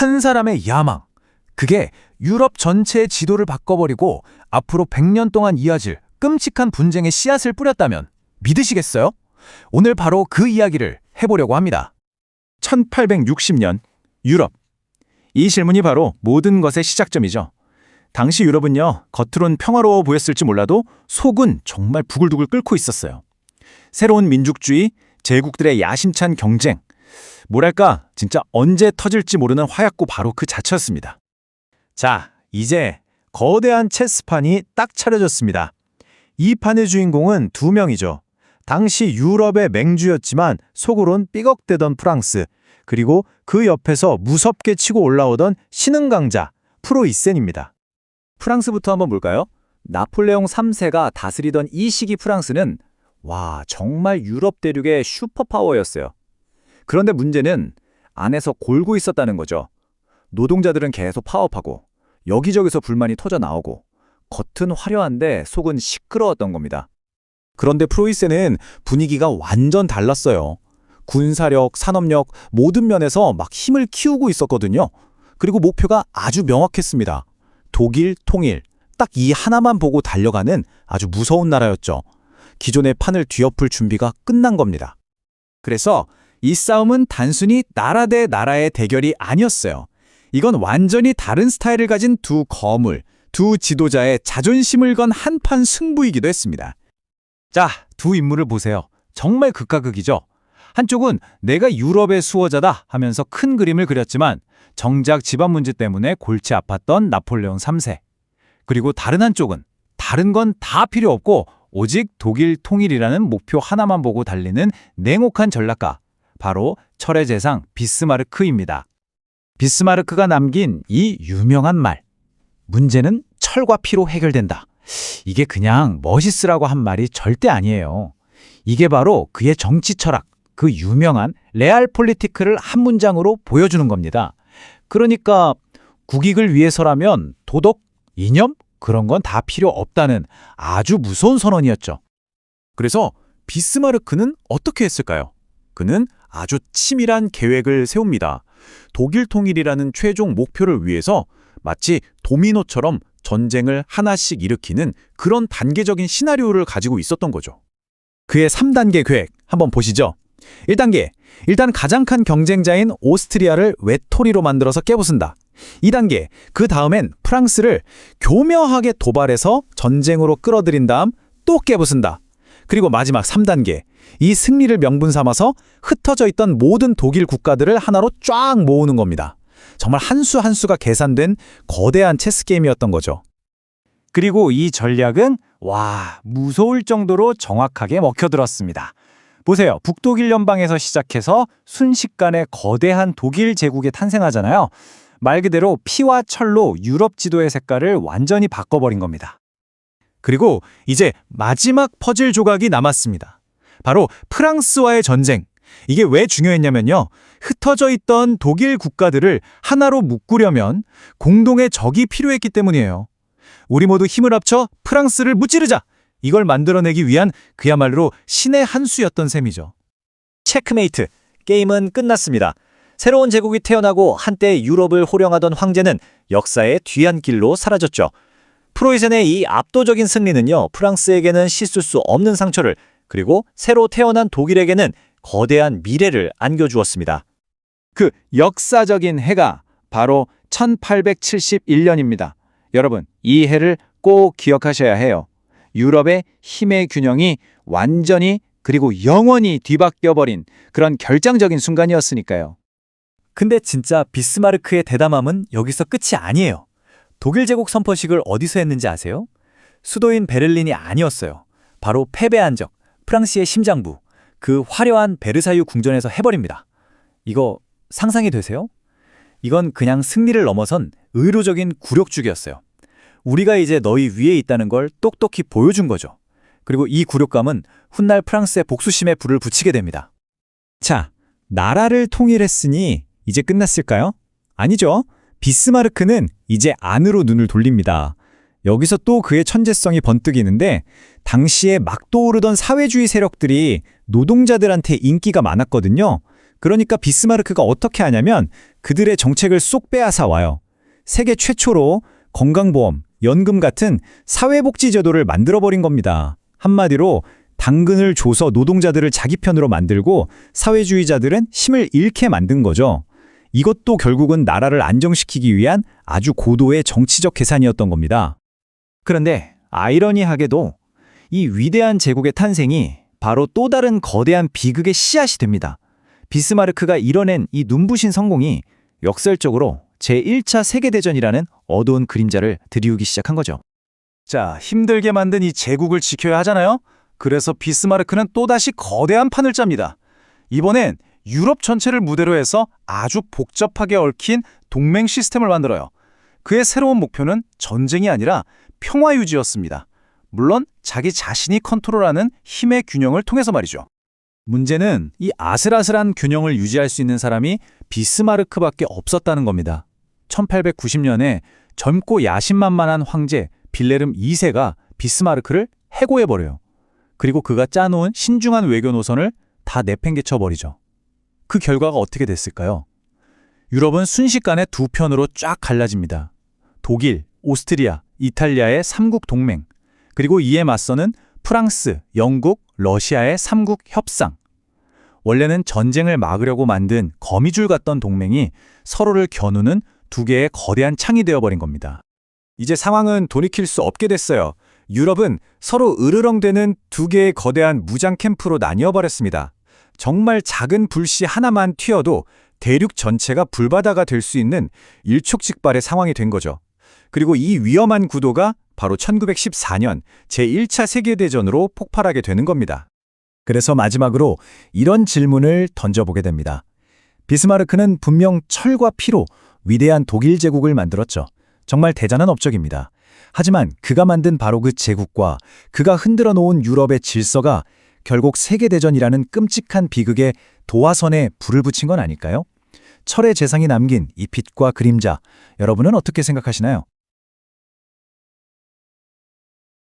한 사람의 야망, 그게 유럽 전체의 지도를 바꿔버리고 앞으로 100년 동안 이어질 끔찍한 분쟁의 씨앗을 뿌렸다면 믿으시겠어요? 오늘 바로 그 이야기를 해보려고 합니다. 1860년 유럽. 이 질문이 바로 모든 것의 시작점이죠. 당시 유럽은요, 겉으론 평화로워 보였을지 몰라도 속은 정말 부글부글 끓고 있었어요. 새로운 민족주의, 제국들의 야심찬 경쟁, 뭐랄까 진짜 언제 터질지 모르는 화약고 바로 그 자체였습니다. 자, 이제 거대한 체스판이 딱 차려졌습니다. 이 판의 주인공은 두 명이죠. 당시 유럽의 맹주였지만 속으론 삐걱대던 프랑스, 그리고 그 옆에서 무섭게 치고 올라오던 신흥 강자 프로이센입니다. 프랑스부터 한번 볼까요? 나폴레옹 3세가 다스리던 이 시기 프랑스는 정말 유럽 대륙의 슈퍼파워였어요. 그런데 문제는 안에서 골고 있었다는 거죠. 노동자들은 계속 파업하고 여기저기서 불만이 터져 나오고 겉은 화려한데 속은 시끄러웠던 겁니다. 그런데 프로이센은 분위기가 완전 달랐어요. 군사력, 산업력 모든 면에서 막 힘을 키우고 있었거든요. 그리고 목표가 아주 명확했습니다. 독일 통일, 딱 이 하나만 보고 달려가는 아주 무서운 나라였죠. 기존의 판을 뒤엎을 준비가 끝난 겁니다. 그래서 이 싸움은 단순히 나라 대 나라의 대결이 아니었어요. 이건 완전히 다른 스타일을 가진 두 거물, 두 지도자의 자존심을 건 한판 승부이기도 했습니다. 자, 두 인물을 보세요. 정말 극과 극이죠. 한쪽은 내가 유럽의 수호자다 하면서 큰 그림을 그렸지만 정작 집안 문제 때문에 골치 아팠던 나폴레옹 3세. 그리고 다른 한쪽은 다른 건 다 필요 없고 오직 독일 통일이라는 목표 하나만 보고 달리는 냉혹한 전략가, 바로 철의 재상 비스마르크입니다. 비스마르크가 남긴 이 유명한 말, 문제는 철과 피로 해결된다. 이게 그냥 멋있으라고 한 말이 절대 아니에요. 이게 바로 그의 정치 철학, 그 유명한 레알폴리티크를 한 문장으로 보여주는 겁니다. 그러니까 국익을 위해서라면 도덕, 이념, 그런 건 다 필요 없다는 아주 무서운 선언이었죠. 그래서 비스마르크는 어떻게 했을까요? 그는 아주 치밀한 계획을 세웁니다. 독일 통일이라는 최종 목표를 위해서 마치 도미노처럼 전쟁을 하나씩 일으키는 그런 단계적인 시나리오를 가지고 있었던 거죠. 그의 3단계 계획 한번 보시죠. 1단계, 일단 가장 큰 경쟁자인 오스트리아를 외톨이로 만들어서 깨부순다. 2단계, 그 다음엔 프랑스를 교묘하게 도발해서 전쟁으로 끌어들인 다음 또 깨부순다. 그리고 마지막 3단계, 이 승리를 명분 삼아서 흩어져 있던 모든 독일 국가들을 하나로 쫙 모으는 겁니다. 정말 한 수 한 수가 계산된 거대한 체스 게임이었던 거죠. 그리고 이 전략은 무서울 정도로 정확하게 먹혀들었습니다. 보세요. 북독일 연방에서 시작해서 순식간에 거대한 독일 제국이 탄생하잖아요. 말 그대로 피와 철로 유럽 지도의 색깔을 완전히 바꿔버린 겁니다. 그리고 이제 마지막 퍼즐 조각이 남았습니다. 바로 프랑스와의 전쟁. 이게 왜 중요했냐면요. 흩어져 있던 독일 국가들을 하나로 묶으려면 공동의 적이 필요했기 때문이에요. 우리 모두 힘을 합쳐 프랑스를 무찌르자! 이걸 만들어내기 위한 그야말로 신의 한 수였던 셈이죠. 체크메이트, 게임은 끝났습니다. 새로운 제국이 태어나고 한때 유럽을 호령하던 황제는 역사의 뒤안길로 사라졌죠. 프로이센의 이 압도적인 승리는요, 프랑스에게는 씻을 수 없는 상처를, 그리고 새로 태어난 독일에게는 거대한 미래를 안겨주었습니다. 그 역사적인 해가 바로 1871년입니다. 여러분, 이 해를 꼭 기억하셔야 해요. 유럽의 힘의 균형이 완전히 그리고 영원히 뒤바뀌어버린 그런 결정적인 순간이었으니까요. 근데 진짜 비스마르크의 대담함은 여기서 끝이 아니에요. 독일 제국 선포식을 어디서 했는지 아세요? 수도인 베를린이 아니었어요. 바로 패배한 적, 프랑스의 심장부, 그 화려한 베르사유 궁전에서 해버립니다. 이거 상상이 되세요? 이건 그냥 승리를 넘어선 의료적인 굴욕죽이었어요. 우리가 이제 너희 위에 있다는 걸 똑똑히 보여준 거죠. 그리고 이 굴욕감은 훗날 프랑스의 복수심에 불을 붙이게 됩니다. 자, 나라를 통일했으니 이제 끝났을까요? 아니죠. 비스마르크는 이제 안으로 눈을 돌립니다. 여기서 또 그의 천재성이 번뜩이는데 당시에 막 떠오르던 사회주의 세력들이 노동자들한테 인기가 많았거든요. 그러니까 비스마르크가 어떻게 하냐면 그들의 정책을 쏙 빼앗아 와요. 세계 최초로 건강보험, 연금 같은 사회복지 제도를 만들어버린 겁니다. 한마디로 당근을 줘서 노동자들을 자기 편으로 만들고 사회주의자들은 힘을 잃게 만든 거죠. 이것도 결국은 나라를 안정시키기 위한 아주 고도의 정치적 계산이었던 겁니다. 그런데 아이러니하게도 이 위대한 제국의 탄생이 바로 또 다른 거대한 비극의 씨앗이 됩니다. 비스마르크가 이뤄낸 이 눈부신 성공이 역설적으로 제1차 세계대전이라는 어두운 그림자를 드리우기 시작한 거죠. 자, 힘들게 만든 이 제국을 지켜야 하잖아요. 그래서 비스마르크는 또다시 거대한 판을 짭니다. 이번엔 유럽 전체를 무대로 해서 아주 복잡하게 얽힌 동맹 시스템을 만들어요. 그의 새로운 목표는 전쟁이 아니라 평화 유지였습니다. 물론 자기 자신이 컨트롤하는 힘의 균형을 통해서 말이죠. 문제는 이 아슬아슬한 균형을 유지할 수 있는 사람이 비스마르크밖에 없었다는 겁니다. 1890년에 젊고 야심만만한 황제 빌레름 2세가 비스마르크를 해고해버려요. 그리고 그가 짜놓은 신중한 외교 노선을 다 내팽개쳐버리죠. 그 결과가 어떻게 됐을까요? 유럽은 순식간에 두 편으로 쫙 갈라집니다. 독일, 오스트리아, 이탈리아의 삼국 동맹, 그리고 이에 맞서는 프랑스, 영국, 러시아의 삼국 협상. 원래는 전쟁을 막으려고 만든 거미줄 같던 동맹이 서로를 겨누는 두 개의 거대한 창이 되어버린 겁니다. 이제 상황은 돌이킬 수 없게 됐어요. 유럽은 서로 으르렁대는 두 개의 거대한 무장 캠프로 나뉘어버렸습니다. 정말 작은 불씨 하나만 튀어도 대륙 전체가 불바다가 될 수 있는 일촉즉발의 상황이 된 거죠. 그리고 이 위험한 구도가 바로 1914년 제1차 세계대전으로 폭발하게 되는 겁니다. 그래서 마지막으로 이런 질문을 던져보게 됩니다. 비스마르크는 분명 철과 피로 위대한 독일 제국을 만들었죠. 정말 대단한 업적입니다. 하지만 그가 만든 바로 그 제국과 그가 흔들어 놓은 유럽의 질서가 결국 세계대전이라는 끔찍한 비극의 도화선에 불을 붙인 건 아닐까요? 철의 재상이 남긴 이 빛과 그림자, 여러분은 어떻게 생각하시나요?